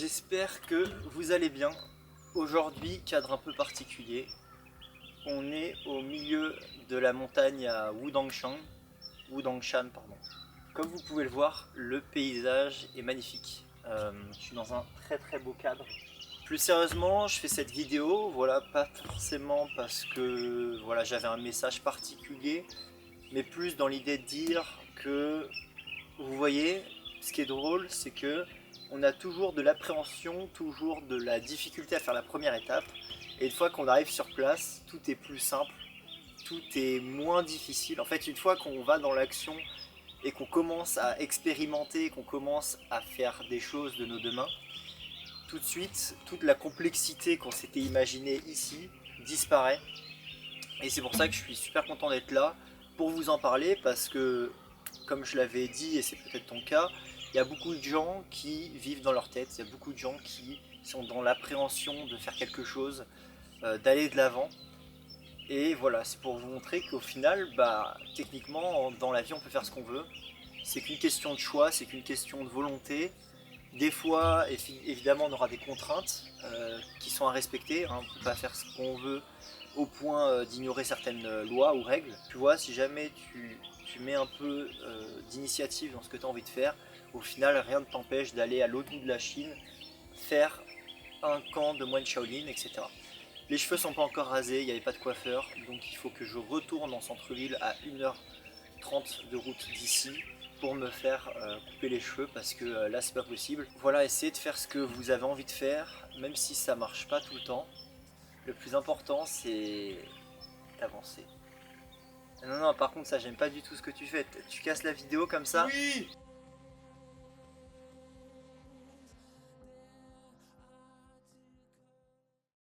J'espère que vous allez bien. Aujourd'hui, cadre un peu particulier. On est au milieu de la montagne à Wudangshan, pardon. Comme vous pouvez le voir, le paysage est magnifique. Je suis dans un très beau cadre. Plus sérieusement, je fais cette vidéo, voilà, pas forcément parce que voilà, j'avais un message particulier, mais plus dans l'idée de dire que, vous voyez, ce qui est drôle, c'est que on a toujours de l'appréhension, toujours de la difficulté à faire la première étape, et une fois qu'on arrive sur place, tout est plus simple, tout est moins difficile. En fait, une fois qu'on va dans l'action et qu'on commence à expérimenter, qu'on commence à faire des choses de nos deux mains, tout de suite, toute la complexité qu'on s'était imaginée ici disparaît. Et c'est pour ça que je suis super content d'être là pour vous en parler, parce que, comme je l'avais dit, et c'est peut-être ton cas, il y a beaucoup de gens qui vivent dans leur tête, il y a beaucoup de gens qui sont dans l'appréhension de faire quelque chose, d'aller de l'avant. Et voilà, c'est pour vous montrer qu'au final, bah, techniquement, dans la vie, on peut faire ce qu'on veut. C'est qu'une question de choix, c'est qu'une question de volonté. Des fois, évidemment, on aura des contraintes qui sont à respecter, hein. On ne peut pas faire ce qu'on veut au point d'ignorer certaines lois ou règles. Tu vois, si jamais tu mets un peu d'initiative dans ce que tu as envie de faire, au final, rien ne t'empêche d'aller à l'autre bout de la Chine, faire un camp de moines Shaolin, etc. Les cheveux sont pas encore rasés, il n'y avait pas de coiffeur, donc il faut que je retourne en centre-ville à 1h30 de route d'ici pour me faire couper les cheveux, parce que là c'est pas possible. Voilà, essayez de faire ce que vous avez envie de faire, même si ça marche pas tout le temps. Le plus important c'est d'avancer. Non, par contre ça j'aime pas du tout ce que tu fais, tu casses la vidéo comme ça. Oui.